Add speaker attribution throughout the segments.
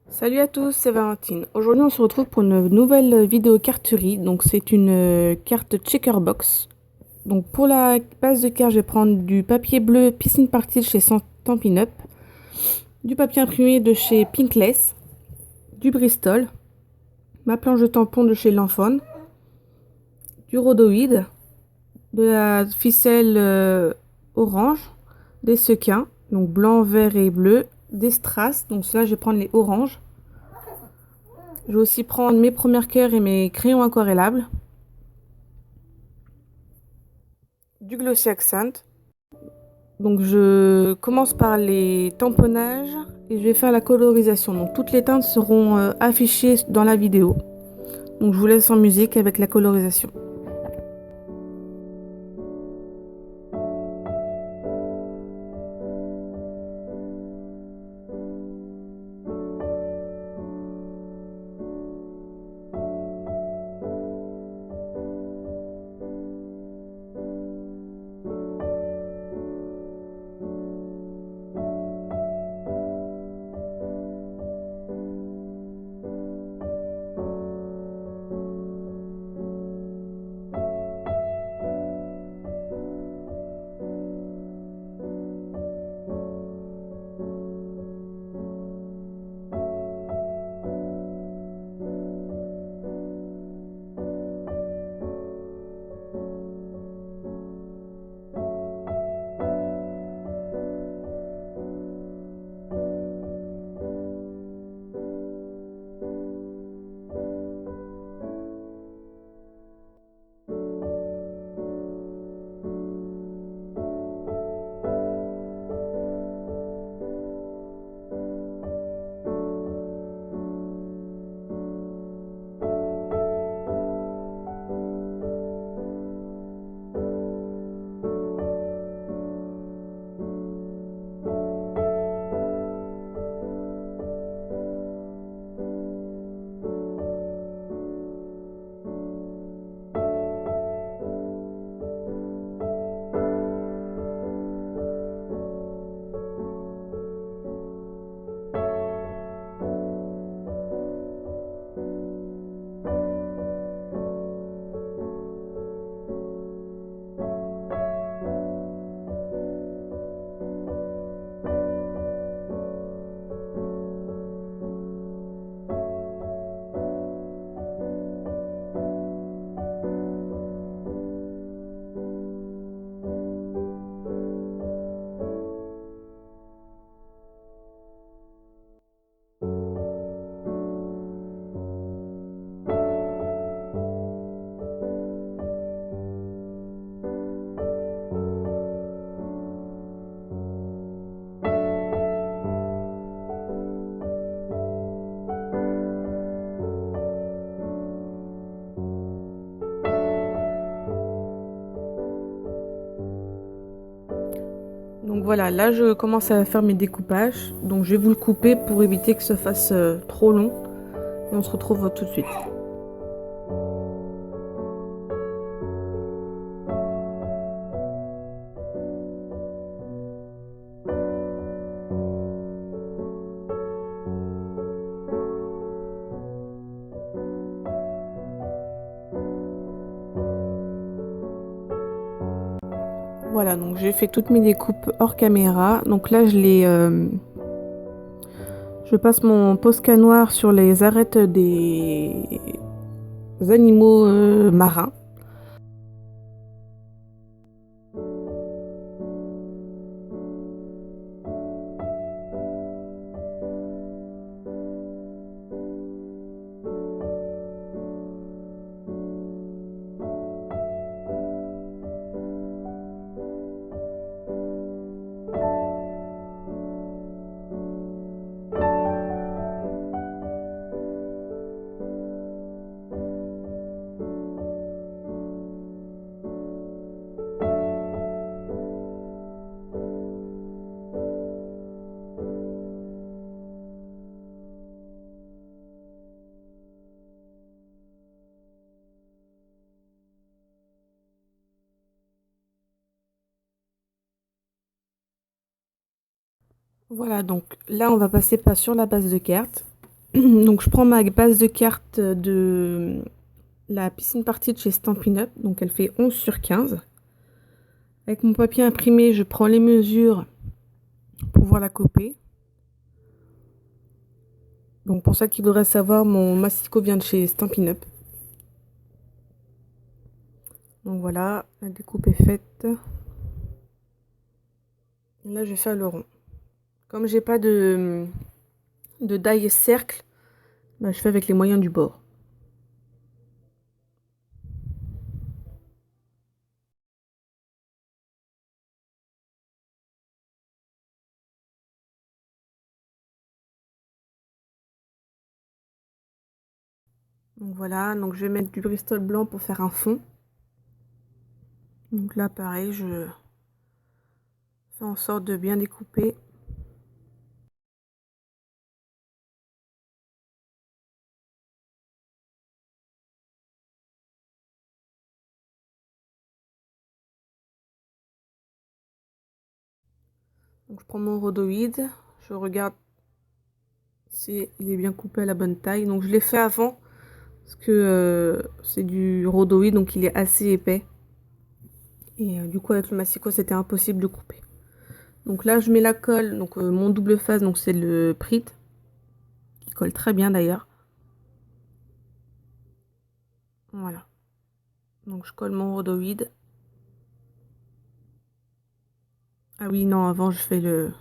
Speaker 1: Salut à tous, c'est Valentine. Aujourd'hui, on se retrouve pour une nouvelle vidéo carterie. Donc, c'est une carte Checkerbox. Donc, pour la base de carte, je vais prendre du papier bleu Piscine Party chez Stampin' Up, du papier imprimé de chez Pinkless, du Bristol, ma planche de tampon de chez Lanfone, du rhodoïde, de la ficelle orange, des sequins, donc blanc, vert et bleu, des strass. Donc, cela, je vais prendre les oranges. Je vais aussi prendre mes premières coeurs et mes crayons aquarellables. Du Glossy Accent. Donc je commence par les tamponnages et je vais faire la colorisation. Donc toutes les teintes seront affichées dans la vidéo. Donc je vous laisse en musique avec la colorisation. Donc voilà, là je commence à faire mes découpages. Donc je vais vous le couper pour éviter que ça fasse trop long. Et on se retrouve tout de suite. Voilà, donc j'ai fait toutes mes découpes hors caméra. Donc là je passe mon Posca noir sur les arêtes des animaux marins. Voilà, donc là on va passer pas sur la base de carte. Donc je prends ma base de cartes de la piscine party de chez Stampin' Up. Donc elle fait 11 sur 15. Avec mon papier imprimé, je prends les mesures pour pouvoir la couper. Donc pour ça qu'il voudrait savoir, mon masticot vient de chez Stampin' Up. Donc voilà, la découpe est faite. Et là je vais faire le rond. Comme j'ai pas de die cercle, bah, je fais avec les moyens du bord. Donc voilà, donc je vais mettre du Bristol blanc pour faire un fond. Donc là pareil, je fais en sorte de bien découper. Donc je prends mon rhodoïde, je regarde si il est bien coupé à la bonne taille. Donc je l'ai fait avant parce que c'est du rhodoïde, donc il est assez épais. Et du coup avec le massicot c'était impossible de couper. Donc là je mets la colle, donc mon double face, donc c'est le Prit, qui colle très bien d'ailleurs. Voilà. Donc je colle mon rhodoïde. Ah oui non, avant je fais le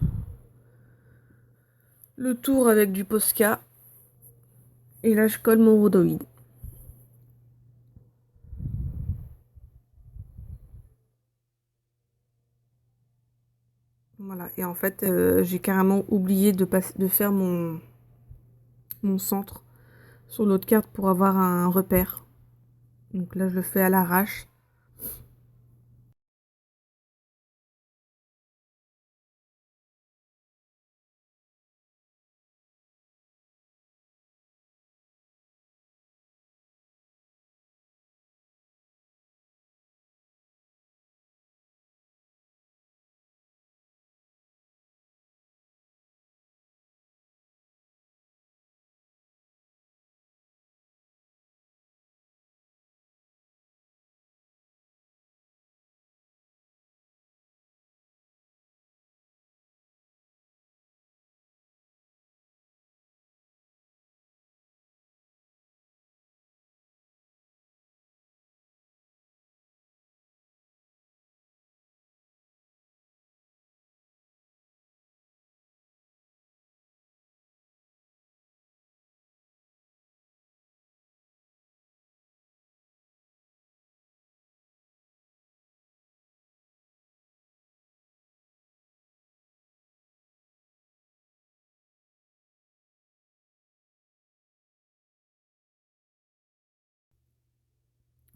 Speaker 1: tour avec du Posca. Et là je colle mon rhodoïde. Voilà, et en fait, j'ai carrément oublié de faire mon centre sur l'autre carte pour avoir un repère. Donc là, je le fais à l'arrache.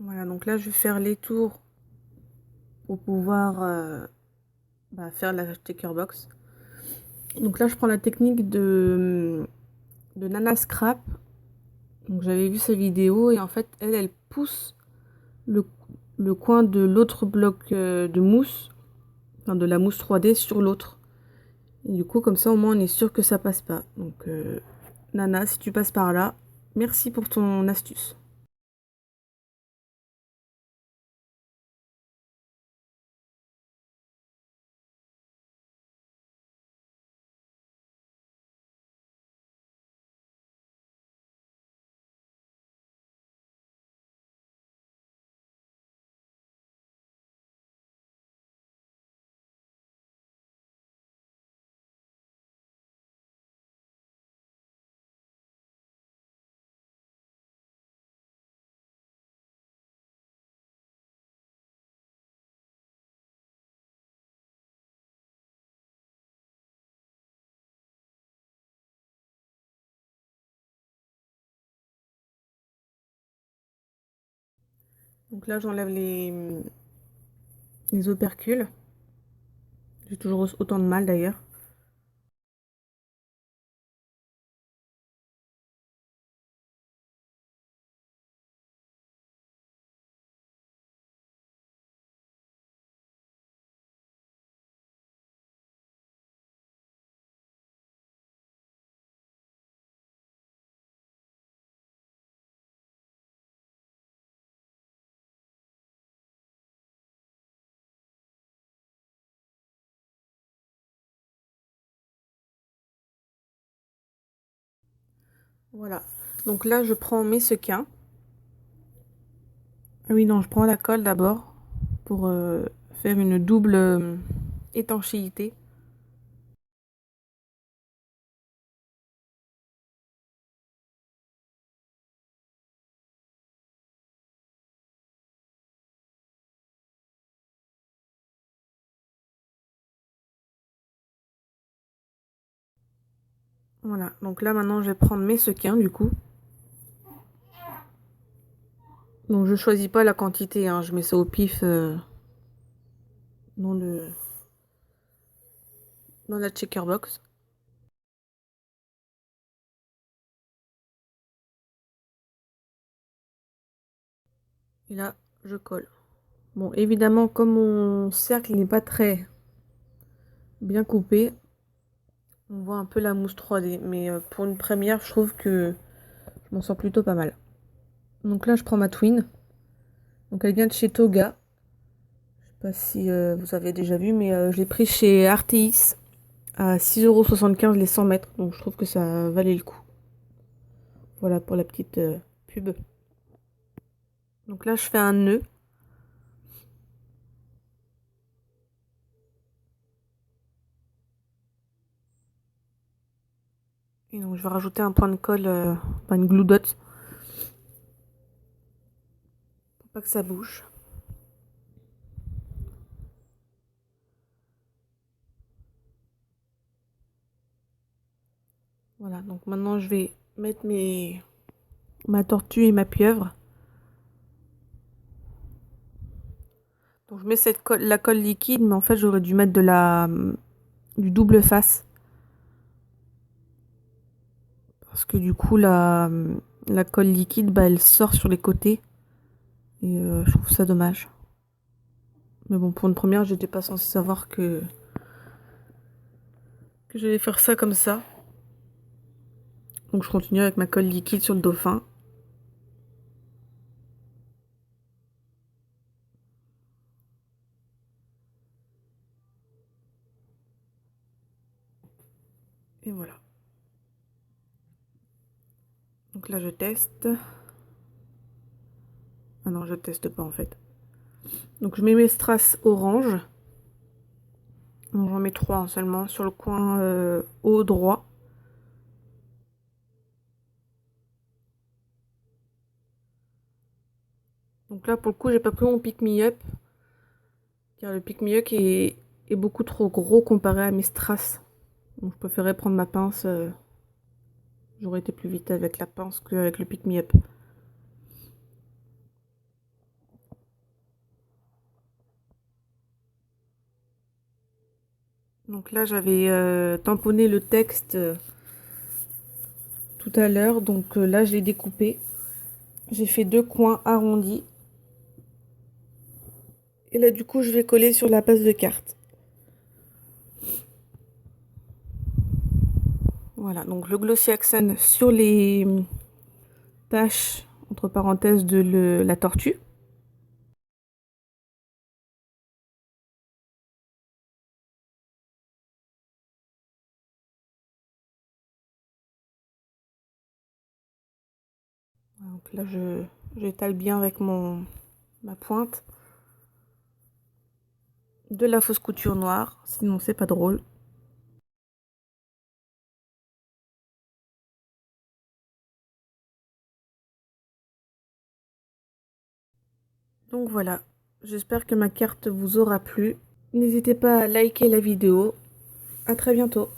Speaker 1: Voilà, donc là, je vais faire les tours pour pouvoir faire la sticker box. Donc là, je prends la technique de Nana Scrap. Donc j'avais vu sa vidéo et en fait, elle pousse le, le coin de l'autre bloc de mousse, enfin de la mousse 3D sur l'autre. Et du coup, comme ça, au moins, on est sûr que ça passe pas. Donc, Nana, si tu passes par là, merci pour ton astuce. Donc là, j'enlève les opercules. J'ai toujours autant de mal d'ailleurs. Voilà. Donc là, je prends mes sequins. Ah oui, non, je prends la colle d'abord pour faire une double étanchéité. Voilà, donc là maintenant je vais prendre mes sequins du coup. Donc je choisis pas la quantité, hein, je mets ça au pif dans dans la checker box. Et là, je colle. Bon, évidemment, comme mon cercle n'est pas très bien coupé, on voit un peu la mousse 3D. Mais pour une première, je trouve que je m'en sors plutôt pas mal. Donc là, je prends ma twin. Donc elle vient de chez Toga. Je sais pas si vous avez déjà vu, mais je l'ai pris chez Arteis à 6,75 € les 100 mètres. Donc je trouve que ça valait le coup. Voilà pour la petite pub. Donc là, je fais un nœud. Et donc je vais rajouter un point de colle, enfin une glue dot, pour pas que ça bouge. Voilà, donc maintenant je vais mettre ma tortue et ma pieuvre. Donc je mets la colle liquide, mais en fait j'aurais dû mettre du double face. Parce que du coup la colle liquide, bah, elle sort sur les côtés. Et je trouve ça dommage. Mais bon, pour une première, j'étais pas censée savoir que j'allais faire ça comme ça. Donc je continue avec ma colle liquide sur le dauphin. Et voilà. Donc là je teste. Ah non, je teste pas en fait. Donc je mets mes strass orange. J'en mets 3 seulement sur le coin haut droit. Donc là pour le coup j'ai pas pris mon pick me up. Car le pick me up est beaucoup trop gros comparé à mes strass. Donc je préférais prendre ma pince. J'aurais été plus vite avec la pince qu'avec le pick me up. Donc là j'avais tamponné le texte tout à l'heure. Donc là je l'ai découpé. J'ai fait 2 coins arrondis. Et là du coup je vais coller sur la base de carte. Voilà, donc le glossy accent sur les taches, entre parenthèses, de la tortue. Donc là j'étale bien avec ma pointe. De la fausse couture noire, sinon c'est pas drôle. Donc voilà, j'espère que ma carte vous aura plu. N'hésitez pas à liker la vidéo. À très bientôt.